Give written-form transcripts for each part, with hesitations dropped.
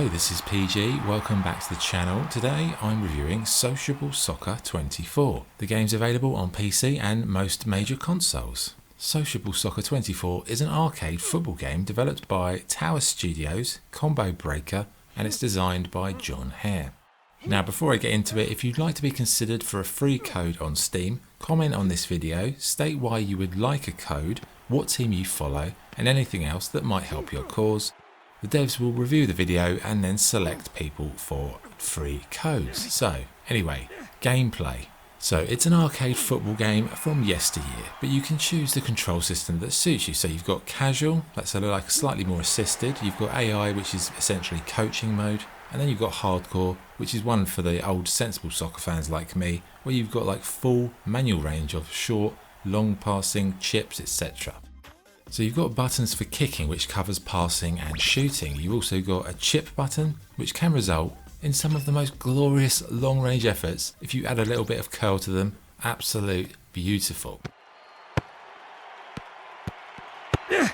Hello, this is PG, welcome back to the channel. Today I'm reviewing Sociable Soccer 24. The game's available on PC and most major consoles. Sociable Soccer 24 is an arcade football game developed by Tower Studios, Combo Breaker, and it's designed by John Hare. Now before I get into it, if you'd like to be considered for a free code on Steam, comment on this video, state why you would like a code, what team you follow, and anything else that might help your cause. The devs will review the video and then select people for free codes. So, anyway, gameplay. So, it's an arcade football game from yesteryear, but you can choose the control system that suits you. So, you've got casual, that's like slightly more assisted. You've got AI, which is essentially coaching mode. And then you've got hardcore, which is one for the old sensible soccer fans like me, where you've got like full manual range of short, long passing, chips, etc. So you've got buttons for kicking, which covers passing and shooting. You've also got a chip button, which can result in some of the most glorious long-range efforts if you add a little bit of curl to them. Absolute beautiful. The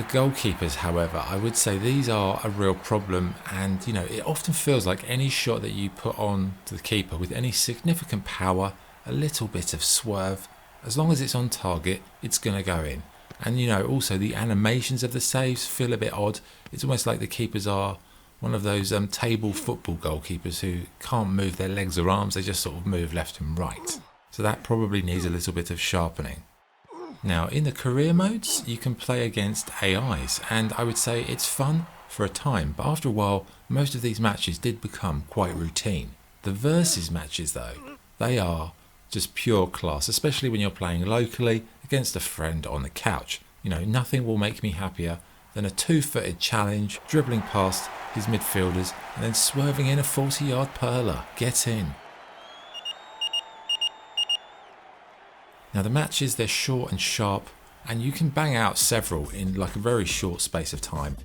goalkeepers, however, I would say these are a real problem, and it often feels like any shot that you put on to the keeper with any significant power, a little bit of swerve, as long as it's on target, it's going to go in. And also the animations of the saves feel a bit odd. It's almost like the keepers are one of those table football goalkeepers who can't move their legs or arms, they just sort of move left and right. So that probably needs a little bit of sharpening. Now in the career modes, you can play against AIs, and I would say it's fun for a time, but after a while, most of these matches did become quite routine. The versus matches though, they are just pure class, especially when you're playing locally against a friend on the couch. Nothing will make me happier than a two-footed challenge, dribbling past his midfielders and then swerving in a 40-yard perler. Get in. Now the matches, they're short and sharp, and you can bang out several in like a very short space of time.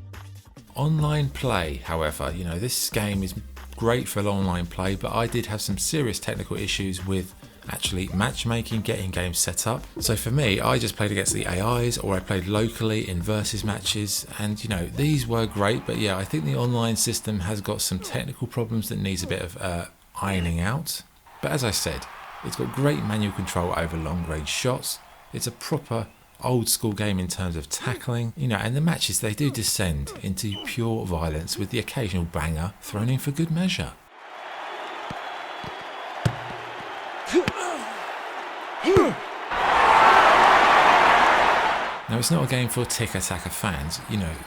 Online play, however, this game is great for online play, but I did have some serious technical issues with actually matchmaking, getting games set up. So for me, I just played against the AIs, or I played locally in versus matches, and these were great, but yeah, I think the online system has got some technical problems that needs a bit of ironing out. But as I said, it's got great manual control over long range shots. It's a proper old school game in terms of tackling, and the matches, they do descend into pure violence with the occasional banger thrown in for good measure. Now it's not a game for tiki-taka fans,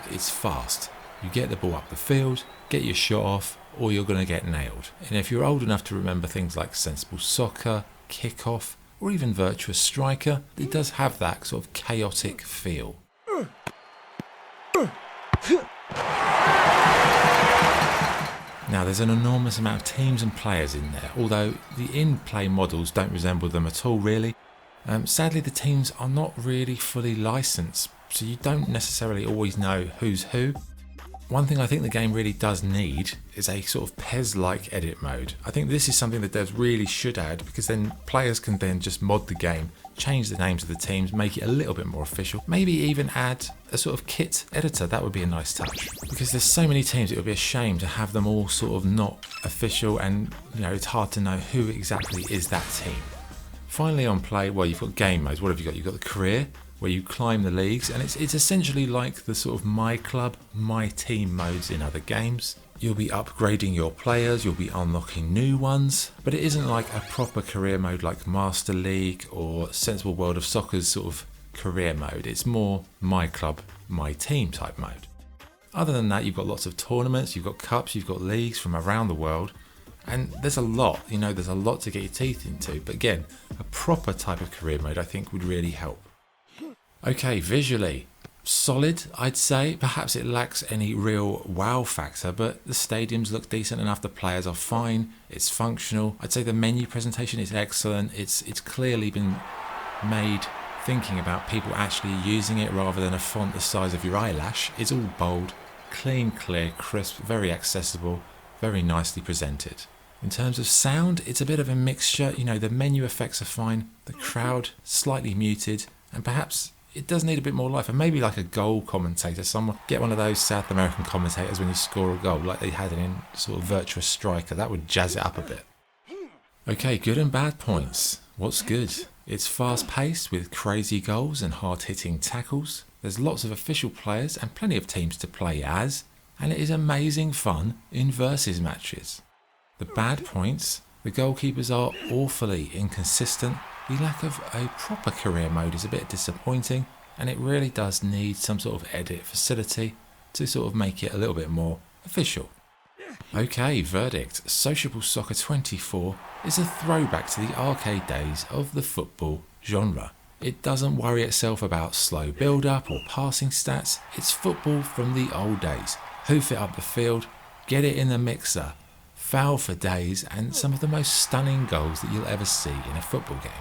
it's fast. You get the ball up the field, get your shot off, or you're going to get nailed. And if you're old enough to remember things like Sensible Soccer, Kick-Off, or even Virtuous Striker, it does have that sort of chaotic feel. Now there's an enormous amount of teams and players in there, although the in-play models don't resemble them at all really. Sadly the teams are not really fully licensed, so you don't necessarily always know who's who. One thing I think the game really does need is a sort of PES-like edit mode. I think this is something that devs really should add, because then players can then just mod the game, change the names of the teams, make it a little bit more official, maybe even add a sort of kit editor. That would be a nice touch, because there's so many teams, it would be a shame to have them all sort of not official, and it's hard to know who exactly is that team. Finally on play, well, you've got game modes. What have you got? You've got the career, where you climb the leagues, and it's essentially like the sort of my club, my team modes in other games. You'll be upgrading your players, you'll be unlocking new ones, but it isn't like a proper career mode like Master League or Sensible World of Soccer's sort of career mode. It's more my club, my team type mode. Other than that, you've got lots of tournaments, you've got cups, you've got leagues from around the world, and there's a lot, there's a lot to get your teeth into, but again, a proper type of career mode I think would really help. Okay, visually, solid I'd say. Perhaps it lacks any real wow factor, but the stadiums look decent enough, the players are fine, it's functional. I'd say the menu presentation is excellent, it's clearly been made thinking about people actually using it rather than a font the size of your eyelash. It's all bold, clean, clear, crisp, very accessible, very nicely presented. In terms of sound, it's a bit of a mixture. The menu effects are fine, the crowd slightly muted, and perhaps it does need a bit more life, and maybe like a goal commentator, someone get one of those South American commentators when you score a goal, like they had in sort of Virtuous Striker. That would jazz it up a bit. Okay, good and bad points. What's good? It's fast paced with crazy goals and hard hitting tackles. There's lots of official players and plenty of teams to play as, and it is amazing fun in versus matches. The bad points: the goalkeepers are awfully inconsistent. The lack of a proper career mode is a bit disappointing, and it really does need some sort of edit facility to sort of make it a little bit more official. Okay, verdict. Sociable Soccer 24 is a throwback to the arcade days of the football genre. It doesn't worry itself about slow build-up or passing stats. It's football from the old days. Hoof it up the field, get it in the mixer, foul for days, and some of the most stunning goals that you'll ever see in a football game.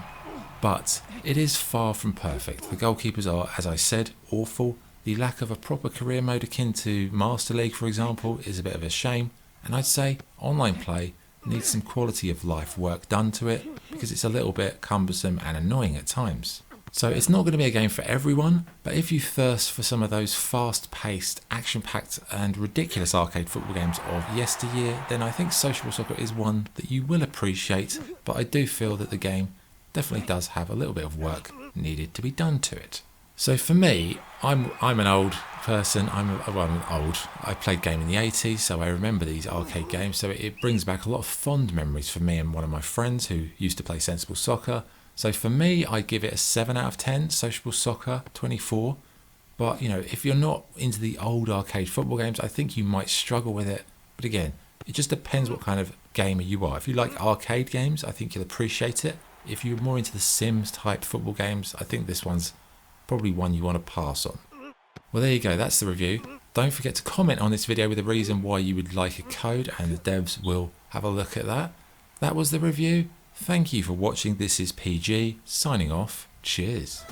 But it is far from perfect. The goalkeepers are, as I said, awful. The lack of a proper career mode akin to Master League, for example, is a bit of a shame. And I'd say online play needs some quality of life work done to it, because it's a little bit cumbersome and annoying at times. So it's not going to be a game for everyone, but if you thirst for some of those fast-paced, action-packed and ridiculous arcade football games of yesteryear, then I think Sociable Soccer is one that you will appreciate, but I do feel that the game definitely does have a little bit of work needed to be done to it. So for me, I'm an old person. I'm old. I played game in the 80s, so I remember these arcade games. So it brings back a lot of fond memories for me and one of my friends who used to play sensible soccer. So for me, I give it a 7 out of 10, Sociable Soccer 24. But, if you're not into the old arcade football games, I think you might struggle with it. But again, it just depends what kind of gamer you are. If you like arcade games, I think you'll appreciate it. If you're more into the Sims type football games, I think this one's probably one you want to pass on. Well, there you go, that's the review. Don't forget to comment on this video with a reason why you would like a code, and the devs will have a look at that. That was the review. Thank you for watching. This is PG, signing off. Cheers.